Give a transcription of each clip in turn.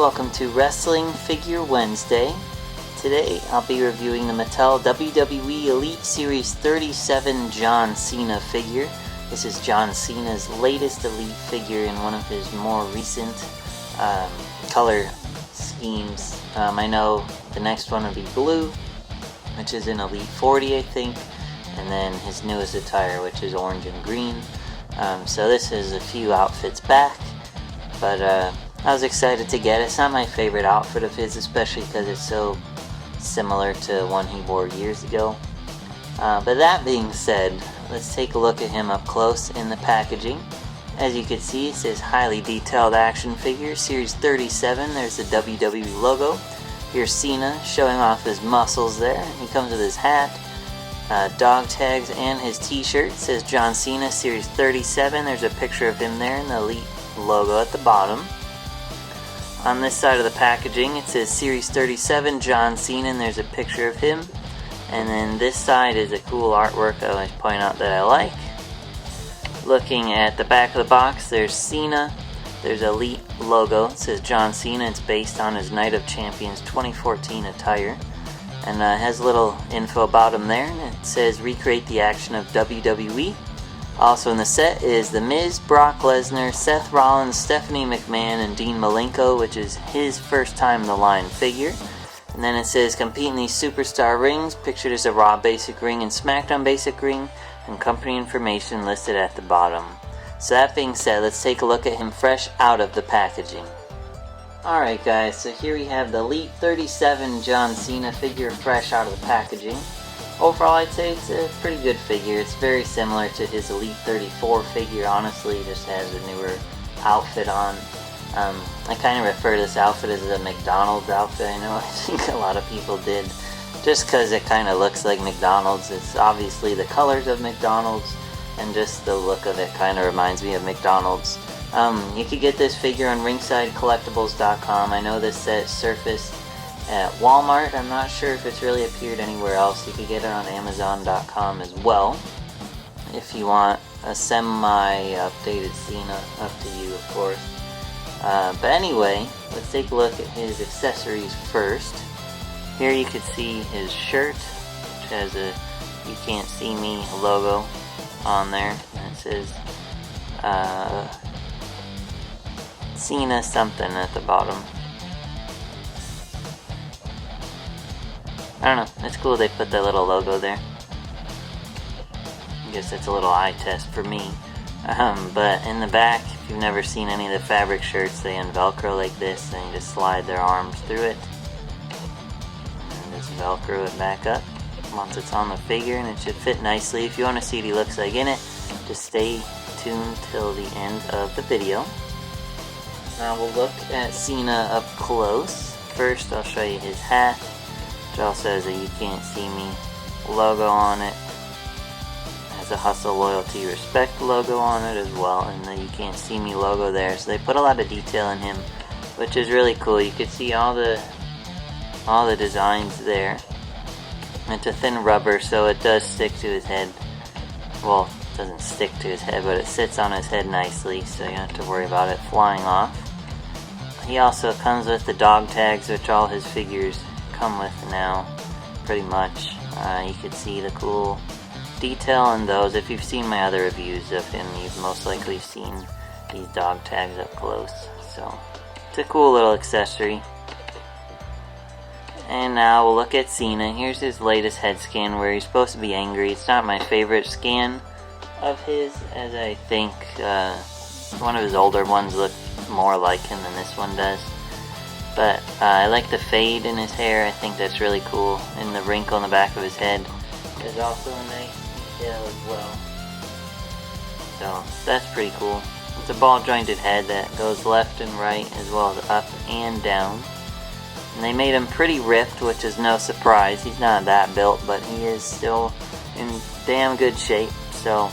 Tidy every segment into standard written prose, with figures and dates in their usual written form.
welcome to Wrestling Figure Wednesday. Today I'll be reviewing the Mattel WWE Elite Series 37 John Cena figure. This is John Cena's latest Elite figure in one of his more recent color schemes. I know the next one will be blue, which is in Elite 40 I think, and then his newest attire, which is orange and green. So this is a few outfits back, but I was excited to get it. It's not my favorite outfit of his, especially because it's so similar to one he wore years ago. But that being said, let's take a look at him up close in the packaging. As you can see, it says highly detailed action figure, Series 37. There's the WWE logo. Here's Cena showing off his muscles there. He comes with his hat, dog tags, and his t-shirt. It says John Cena, Series 37. There's a picture of him there and the Elite logo at the bottom. On this side of the packaging, it says Series 37 John Cena, and there's a picture of him. And then this side is a cool artwork I always point out that I like. Looking at the back of the box, there's Cena. There's Elite logo. It says John Cena. It's based on his Night of Champions 2014 attire. And has a little info about him there. And it says recreate the action of WWE. Also in the set is The Miz, Brock Lesnar, Seth Rollins, Stephanie McMahon, and Dean Malenko, which is his first time in the line figure. And then it says compete in these superstar rings, pictured as a Raw basic ring and SmackDown basic ring, and company information listed at the bottom. So that being said, let's take a look at him fresh out of the packaging. Alright guys, so here we have the Elite 37 John Cena figure fresh out of the packaging. Overall, I'd say it's a pretty good figure. It's very similar to his Elite 34 figure, honestly. It just has a newer outfit on. I kind of refer to this outfit as a McDonald's outfit. I know I think a lot of people did, just because it kind of looks like McDonald's. It's obviously the colors of McDonald's, and just the look of it kind of reminds me of McDonald's. You could get this figure on ringsidecollectibles.com. I know this set surfaced at Walmart. I'm not sure if it's really appeared anywhere else. You could get it on Amazon.com as well. If you want a semi-updated Cena, up to you of course. But anyway, let's take a look at his accessories first. Here you can see his shirt, which has a "You Can't See Me" logo on there. And it says Cena something at the bottom. I don't know, it's cool they put that little logo there. I guess that's a little eye test for me. But in the back, if you've never seen any of the fabric shirts, they unvelcro like this, and you just slide their arms through it. And just velcro it back up once it's on the figure, and it should fit nicely. If you want to see what he looks like in it, just stay tuned till the end of the video. Now we'll look at Cena up close. First, I'll show you his hat, which also has a "You Can't See Me" logo on it. Has a Hustle, Loyalty, Respect logo on it as well, and the "You Can't See Me" logo there. So they put a lot of detail in him, which is really cool. You can see all the designs there. It's a thin rubber, so it does stick to his head. Well, it doesn't stick to his head, but it sits on his head nicely, so you don't have to worry about it flying off. He also comes with the dog tags, which all his figures come with now, pretty much. You can see the cool detail in those. If you've seen my other reviews of him, you've most likely seen these dog tags up close. So it's a cool little accessory. And now we'll look at Cena. Here's his latest head scan where he's supposed to be angry. It's not my favorite scan of his, as I think one of his older ones looked more like him than this one does. But I like the fade in his hair. I think that's really cool. And the wrinkle in the back of his head is also a nice detail as well. So that's pretty cool. It's a ball jointed head that goes left and right as well as up and down. And they made him pretty ripped, which is no surprise. He's not that built, but he is still in damn good shape. So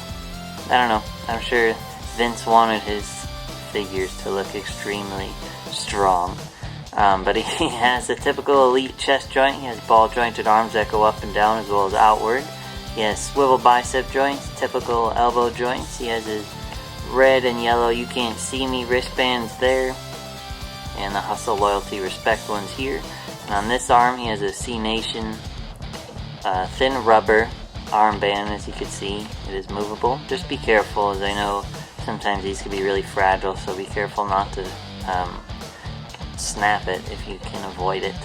I don't know. I'm sure Vince wanted his figures to look extremely strong. But he has a typical Elite chest joint. He has ball jointed arms that go up and down as well as outward. He has swivel bicep joints, typical elbow joints. He has his red and yellow "You Can't See Me" wristbands there. and the Hustle, Loyalty, Respect ones here. And on this arm, he has a C Nation thin rubber armband, as you can see. It is movable. Just be careful, as I know sometimes these can be really fragile, so be careful not to snap it if you can avoid it.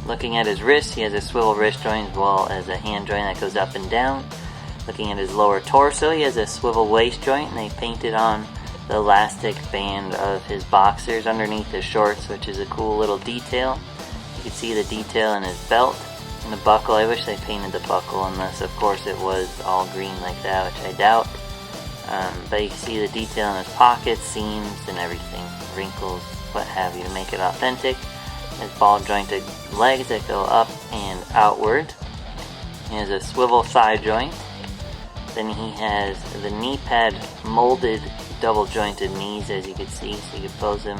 Looking at his wrist, he has a swivel wrist joint as well as a hand joint that goes up and down. Looking at his lower torso, he has a swivel waist joint, and they painted on the elastic band of his boxers underneath his shorts, which is a cool little detail. You can see the detail in his belt and the buckle. I wish they painted the buckle, unless of course it was all green like that, which I doubt. But you can see the detail in his pockets, seams, and everything, wrinkles, what have you, to make it authentic. His ball jointed legs that go up and outward. He has a swivel thigh joint. Then he has the knee pad molded double jointed knees, as you can see, so you can pose him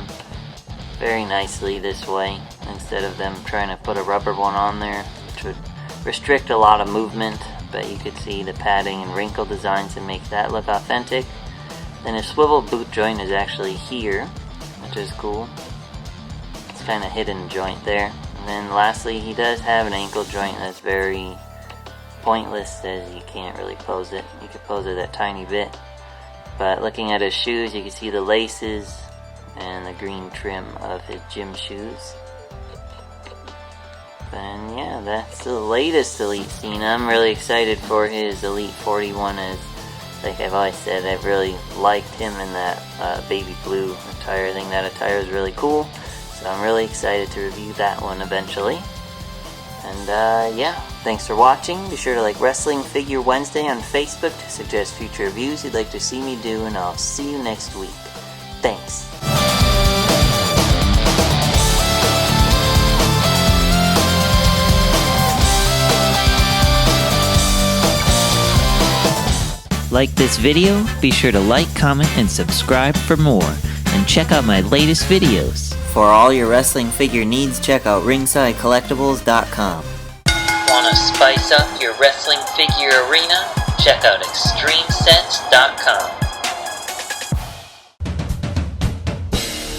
very nicely this way instead of them trying to put a rubber one on there, which would restrict a lot of movement. But you could see the padding and wrinkle designs to make that look authentic. Then his swivel boot joint is actually here, which is cool. It's kind of hidden joint there. And then lastly, he does have an ankle joint that's very pointless, as you can't really pose it. You can pose it that tiny bit. But looking at his shoes, you can see the laces and the green trim of his gym shoes. And yeah, that's the latest Elite Cena. I'm really excited for his Elite 41, as like I've always said, I've really liked him in that baby blue attire. I think that attire is really cool, so I'm really excited to review that one eventually. And yeah, thanks for watching. Be sure to like Wrestling Figure Wednesday on Facebook to suggest future reviews you'd like to see me do, and I'll see you next week. Thanks. Like this video? Be sure to like, comment, and subscribe for more. And check out my latest videos. For all your wrestling figure needs, check out ringsidecollectibles.com. Want to spice up your wrestling figure arena? Check out extremesets.com.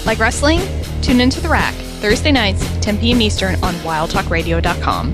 Like wrestling? Tune into The Rack, Thursday nights, 10 p.m. Eastern on wildtalkradio.com.